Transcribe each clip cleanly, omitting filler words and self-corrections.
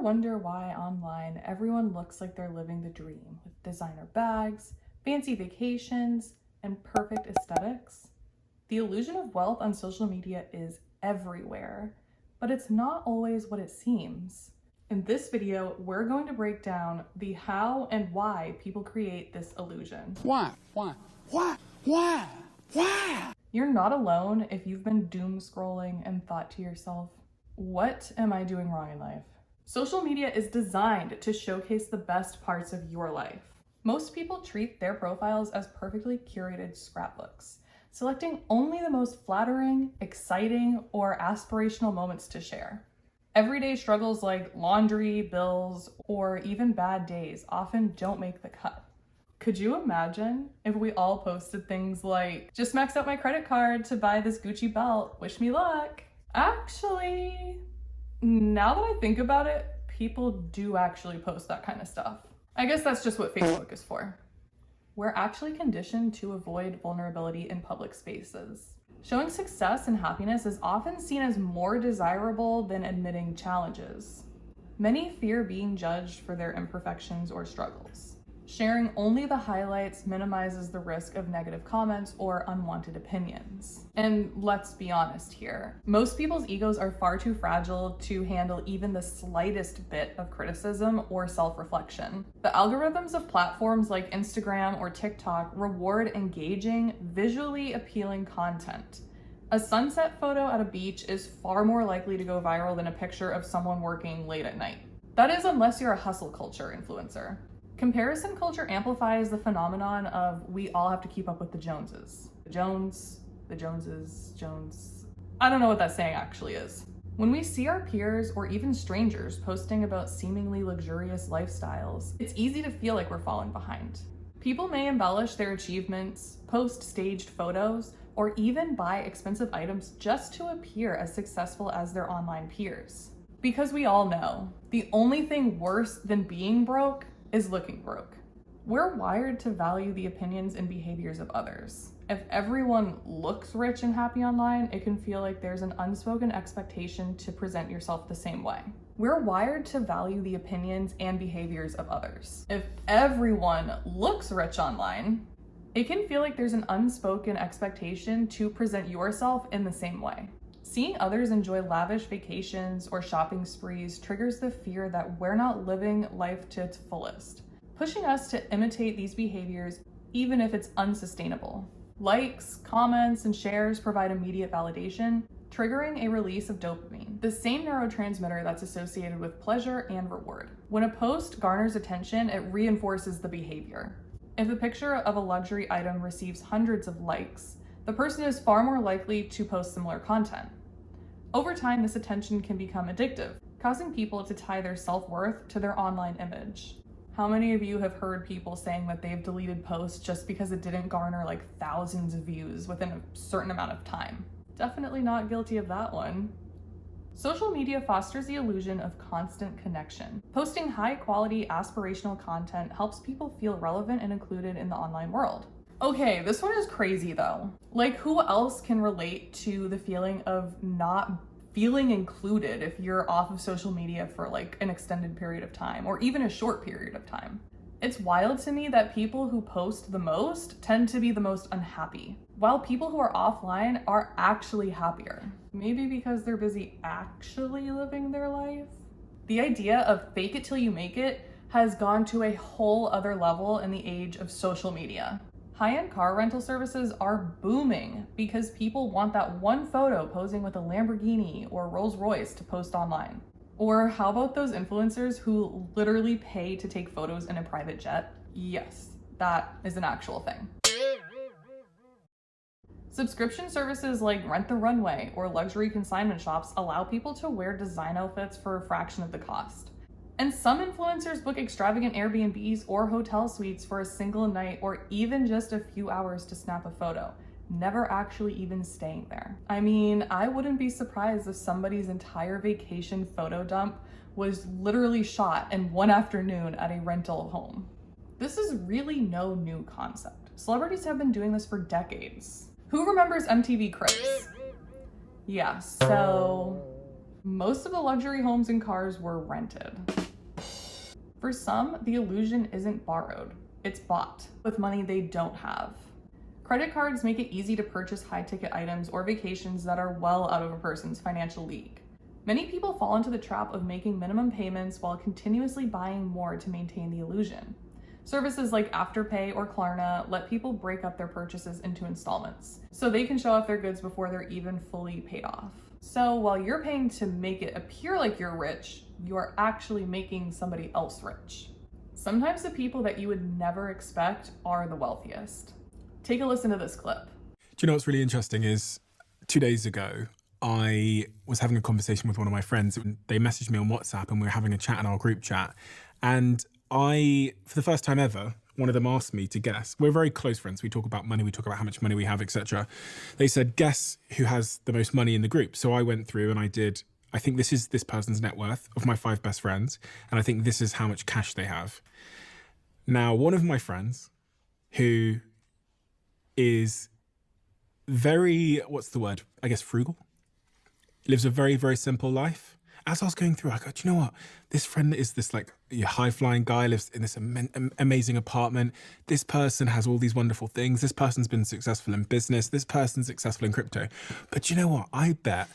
wonder why online everyone looks like they're living the dream with designer bags, fancy vacations, and perfect aesthetics? The illusion of wealth on social media is everywhere, but it's not always what it seems. In this video, we're going to break down the how and why people create this illusion. Why? You're not alone if you've been doom scrolling and thought to yourself, what am I doing wrong in life? Social media is designed to showcase the best parts of your life. Most people treat their profiles as perfectly curated scrapbooks, selecting only the most flattering, exciting, or aspirational moments to share. Everyday struggles like laundry, bills, or even bad days often don't make the cut. Could you imagine if we all posted things like, just maxed out my credit card to buy this Gucci belt, wish me luck? Actually, now that I think about it, people do actually post that kind of stuff. I guess that's just what Facebook is for. We're actually conditioned to avoid vulnerability in public spaces. Showing success and happiness is often seen as more desirable than admitting challenges. Many fear being judged for their imperfections or struggles. Sharing only the highlights minimizes the risk of negative comments or unwanted opinions. And let's be honest here, most people's egos are far too fragile to handle even the slightest bit of criticism or self-reflection. The algorithms of platforms like Instagram or TikTok reward engaging, visually appealing content. A sunset photo at a beach is far more likely to go viral than a picture of someone working late at night. That is unless you're a hustle culture influencer. Comparison culture amplifies the phenomenon of we all have to keep up with the Joneses. The Joneses. I don't know what that saying actually is. When we see our peers or even strangers posting about seemingly luxurious lifestyles, it's easy to feel like we're falling behind. People may embellish their achievements, post staged photos, or even buy expensive items just to appear as successful as their online peers. Because we all know, the only thing worse than being broke is looking broke. We're wired to value the opinions and behaviors of others. If everyone looks rich and happy online, it can feel like there's an unspoken expectation to present yourself the same way. We're wired to value the opinions and behaviors of others. If everyone looks rich online, it can feel like there's an unspoken expectation to present yourself in the same way. Seeing others enjoy lavish vacations or shopping sprees triggers the fear that we're not living life to its fullest, pushing us to imitate these behaviors even if it's unsustainable. Likes, comments, and shares provide immediate validation, triggering a release of dopamine, the same neurotransmitter that's associated with pleasure and reward. When a post garners attention, it reinforces the behavior. If a picture of a luxury item receives hundreds of likes, the person is far more likely to post similar content. Over time, this attention can become addictive, causing people to tie their self-worth to their online image. How many of you have heard people saying that they've deleted posts just because it didn't garner like thousands of views within a certain amount of time? Definitely not guilty of that one. Social media fosters the illusion of constant connection. Posting high-quality, aspirational content helps people feel relevant and included in the online world. Okay, this one is crazy though. Like, who else can relate to the feeling of not feeling included if you're off of social media for like an extended period of time or even a short period of time? It's wild to me that people who post the most tend to be the most unhappy, while people who are offline are actually happier. Maybe because they're busy actually living their life? The idea of fake it till you make it has gone to a whole other level in the age of social media. High-end car rental services are booming because people want that one photo posing with a Lamborghini or Rolls Royce to post online. Or how about those influencers who literally pay to take photos in a private jet? Yes, that is an actual thing. Subscription services like Rent the Runway or luxury consignment shops allow people to wear design outfits for a fraction of the cost. And some influencers book extravagant Airbnbs or hotel suites for a single night or even just a few hours to snap a photo, never actually even staying there. I mean, I wouldn't be surprised if somebody's entire vacation photo dump was literally shot in one afternoon at a rental home. This is really no new concept. Celebrities have been doing this for decades. Who remembers MTV Cribs? Yeah, so Most of the luxury homes and cars were rented. For some, the illusion isn't borrowed, it's bought with money they don't have. Credit cards make it easy to purchase high-ticket items or vacations that are well out of a person's financial league. Many people fall into the trap of making minimum payments while continuously buying more to maintain the illusion. Services like Afterpay or Klarna let people break up their purchases into installments, so they can show off their goods before they're even fully paid off. So while you're paying to make it appear like you're rich, you are actually making somebody else rich. Sometimes the people that you would never expect are the wealthiest. Take a listen to this clip. Do you know what's really interesting is 2 days ago, I was having a conversation with one of my friends. They messaged me on WhatsApp and we were having a chat in our group chat. And for the first time ever, one of them asked me to guess. We're very close friends. We talk about money, we talk about how much money we have, etc. They said, guess who has the most money in the group. So I went through and I think this is this person's net worth of my 5 best friends. And I think this is how much cash they have. Now, one of my friends who is very, frugal, lives a very, very simple life. As I was going through, I go, do you know what? This friend is this high-flying guy, lives in this amazing apartment. This person has all these wonderful things. This person's been successful in business. This person's successful in crypto. But you know what? I bet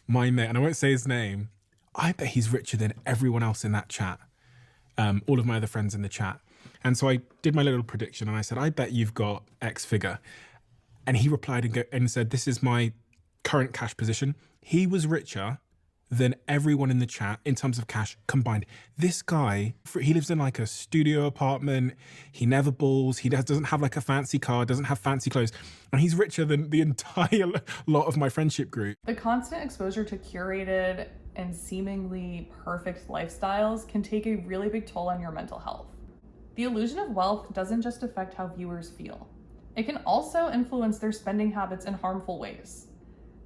my mate, and I won't say his name, I bet he's richer than everyone else in that chat. All of my other friends in the chat. And so I did my little prediction and I said, I bet you've got X figure. And he replied and said, this is my current cash position. He was richer than everyone in the chat in terms of cash combined. This guy, he lives in like a studio apartment. He never balls. He doesn't have like a fancy car, doesn't have fancy clothes. And he's richer than the entire lot of my friendship group. The constant exposure to curated and seemingly perfect lifestyles can take a really big toll on your mental health. The illusion of wealth doesn't just affect how viewers feel. It can also influence their spending habits in harmful ways.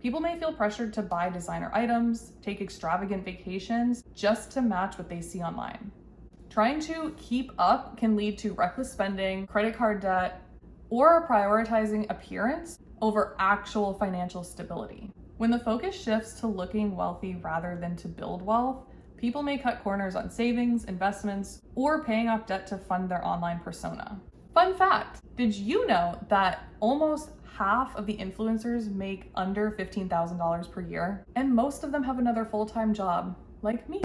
People may feel pressured to buy designer items, take extravagant vacations, just to match what they see online. Trying to keep up can lead to reckless spending, credit card debt, or prioritizing appearance over actual financial stability. When the focus shifts to looking wealthy rather than to build wealth, people may cut corners on savings, investments, or paying off debt to fund their online persona. Fun fact, did you know that almost half of the influencers make under $15,000 per year? And most of them have another full-time job, like me.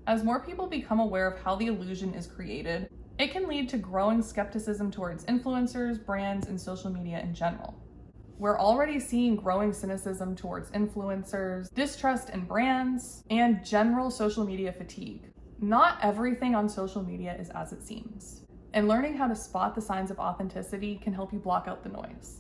As more people become aware of how the illusion is created, it can lead to growing skepticism towards influencers, brands, and social media in general. We're already seeing growing cynicism towards influencers, distrust in brands, and general social media fatigue. Not everything on social media is as it seems, and learning how to spot the signs of authenticity can help you block out the noise.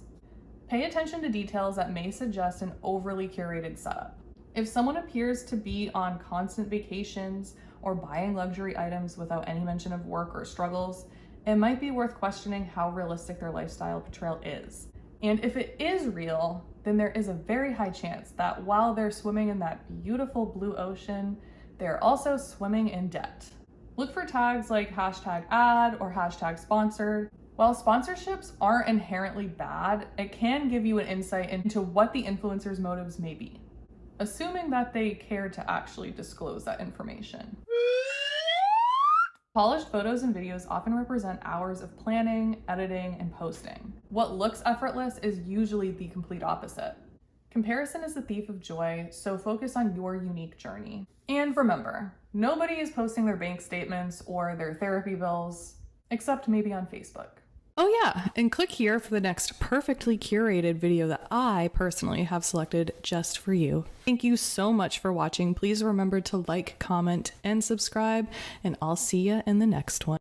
Pay attention to details that may suggest an overly curated setup. If someone appears to be on constant vacations or buying luxury items without any mention of work or struggles, it might be worth questioning how realistic their lifestyle portrayal is. And if it is real, then there is a very high chance that while they're swimming in that beautiful blue ocean, they're also swimming in debt. Look for tags like #ad or #sponsored. While sponsorships aren't inherently bad, it can give you an insight into what the influencer's motives may be, assuming that they care to actually disclose that information. Polished photos and videos often represent hours of planning, editing, and posting. What looks effortless is usually the complete opposite. Comparison is the thief of joy, so focus on your unique journey. And remember, nobody is posting their bank statements or their therapy bills, except maybe on Facebook. Oh yeah, and click here for the next perfectly curated video that I personally have selected just for you. Thank you so much for watching. Please remember to like, comment, and subscribe, and I'll see you in the next one.